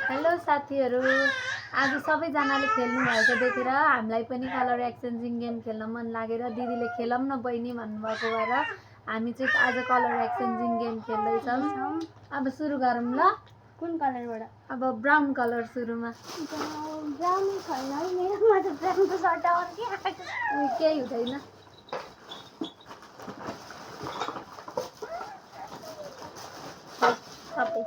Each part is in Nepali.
हेलो साथीहरू, आज सबैजनाले खेल्नु भएको देखेर हामीलाई पनि कलर एक्सचेन्जिङ गेम खेल्न मन लागेर दिदीले खेलौँ न बहिनी भन्नुभएको भएर हामी चाहिँ आज कलर एक्सचेन्जिङ गेम खेल्दैछौँ। अब सुरु गरौँ ल। कुन कलरबाट? अब ब्राउन कलर सुरुमा। ब्राउन छैन है मेरोमा त ब्राउनको सट्टा अर्कै आएको। केही हुँदैन। सबै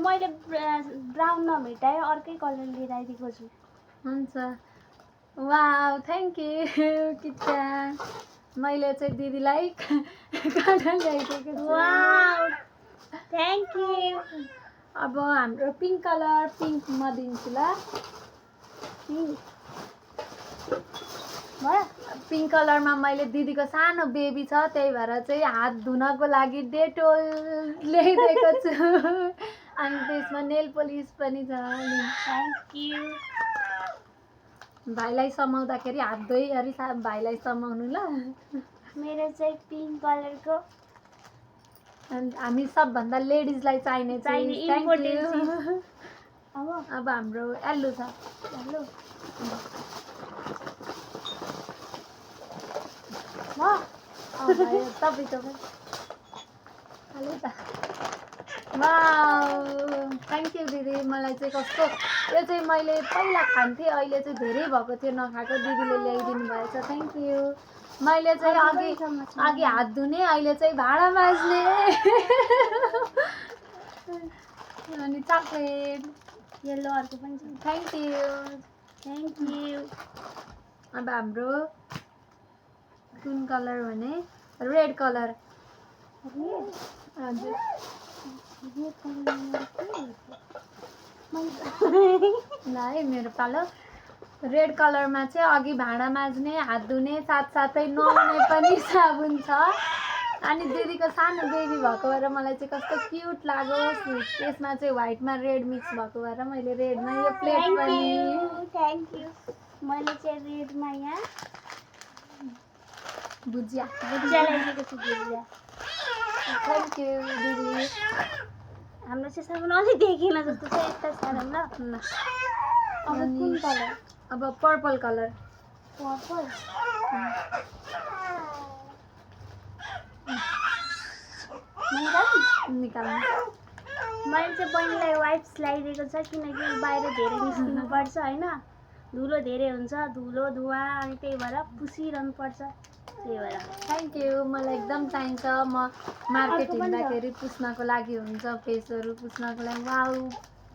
मैले ब्राउन नभेटाए अर्कै कलर लिएर आइदिएको छु। हुन्छ। Wow, thank you Kichcha. मैले चाहिँ दिदीलाई कलर ल्याइदिएको छु। Wow, thank you. अब हाम्रो पिङ्क कलर, पिङ्क म दिन्छु ल। पिङ्क कलरमा मैले दिदीको सानो बेबी छ, त्यही भएर चाहिँ हात धुनको लागि डेटोल ल्याइदिएको छु। अनि त्यसमा नेल पोलिस पनि छ। Thank you. भाइलाई समाउँदाखेरि हात धोइहरि भाइलाई समाउनु ल। मेरो चाहिँ पिङ्क कलरको हामी सबभन्दा लेडिजलाई चाहिने चाहिँ इम्पोर्टेन्ट। अब हाम्रो येल्लो छ। हेलो तपाईँ हेलो त। वाउ, थ्याङ्क यू दिदी। मलाई चाहिँ कस्तो यो चाहिँ मैले पहिला खान्थेँ, अहिले चाहिँ धेरै भएको थियो नखाएको, दिदीले ल्याइदिनु भएछ, थ्याङ्क यू। मैले चाहिँ अघि हात धुने, अहिले चाहिँ भाँडा माझ्ने। अनि चक्लेट येल्लो अर्को पनि छ। Thank you. Thank you. अब हाम्रो कुन कलर भने रेड कलर। हजुर ल है मेरो पालो। रेड कलरमा चाहिँ अघि भाँडा माझ्ने, हात धुने, साथसाथै नुहाउने पनि साबुन छ। अनि दिदीको सानो बेबी भएको भएर मलाई चाहिँ कस्तो क्युट लागोस्। त्यसमा चाहिँ व्हाइटमा रेड मिक्स भएको भएर मैले रेडमा यो प्लेट पनि। Thank you. मैले चाहिँ रेडमा यहाँ भुजिया ल्याइदिएको छु। भुजिया थ्याङ्क यू दिदी। हाम्रो चाहिँ साबुन अलिक देखिन जस्तो छ, यता सानो ल। अब कुन कलर? अब पर्पल कलर। पर्पल निकाल्नु। मैले चाहिँ बहिनीलाई वाइप्स ल्याइदिएको छ, किनकि बाहिर धेरै निस्किनुपर्छ होइन, धुलो धेरै हुन्छ, धुलो धुवा, अनि त्यही भएर पुसिरहनु पर्छ, त्यही भएर। Thank you. मलाई एकदम चाहिन्छ। म मार्केट हिँड्दाखेरि पुस्नको लागि हुन्छ, फेसहरू पुस्नको लागि।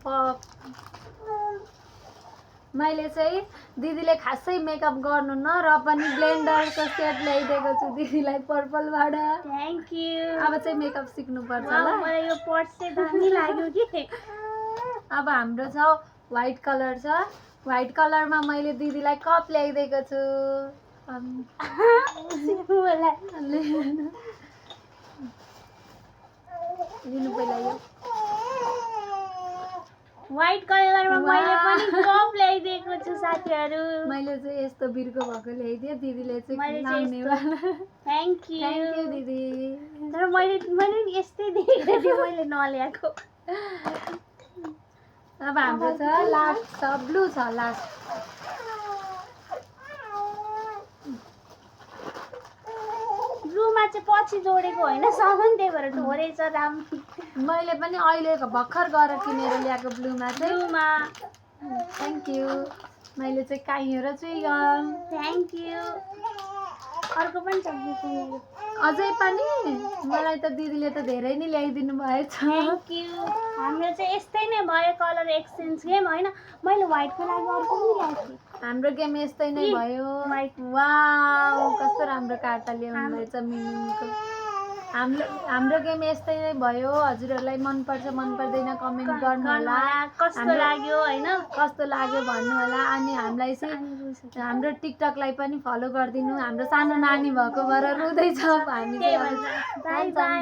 वाउ, मैले चाहिँ दिदीले खासै मेकअप गर्नु न र पनि ब्लेन्डरको सेट ल्याइदिएको छु दिदीलाई पर्पलबाट। Thank you. अब चाहिँ मेकअप सिक्नुपर्छ ल। मलाई यो पर्स चाहिँ दामी लाग्यो कि। अब हाम्रो छ व्हाइट कलर छ। व्हाइट कलरमा मैले दिदीलाई कप ल्याइदिएको छु। लिनु पहिला यो व्हाइट कलरमा मैले पनि कप ल्याइदिएको छु साथीहरू। मैले चाहिँ यस्तो बिर्को भएको ल्याइदिएँ, दिदीले चाहिँ मैले लाउनेवाला। Thank you. थ्याङ्क यू दिदी। तर मैले यस्तै देखेको थिएँ, मैले नल्याएको। अब हाम्रो छ लास्ट छ ब्लू छ लास्ट। ब्लूमा चाहिँ पछि जोडेको होइन सामान, त्यही भएर ढोरेछ राम्रो। मैले पनि अहिले भर्खर गएर किनेर ल्याएको ब्लूमा चाहिँ। ब्लूमा थ्याङ्क यू। मैले चाहिँ काइयो र चुइगम। Thank you. अर्को पनि छ मेरो। अझै पनि मलाई त दिदीले त धेरै नै ल्याइदिनु भएछ। Thank you. हाम्रो चाहिँ यस्तै नै भयो कलर एक्सचेन्ज गेम होइन। मैले व्हाइटको लागि अर्को पनि ल्याएको थिएँ। हाम्रो गेम यस्तै नै भयो। व्हाइट। वाउ, कस्तो राम्रो कार्ता ल्याउनु भएछ मिमिको। हाम्रो गेम यस्तै नै भयो। हजुरहरूलाई मनपर्छ मन पर्दैन कमेन्ट गर्नु होला। कस्तो लाग्यो होइन, कस्तो लाग्यो भन्नु होला। अनि हामीलाई चाहिँ हाम्रो टिकटकलाई पनि फलो गरिदिनु। हाम्रो सानो नानी भएको भएर रुँदैछ हामी। By by.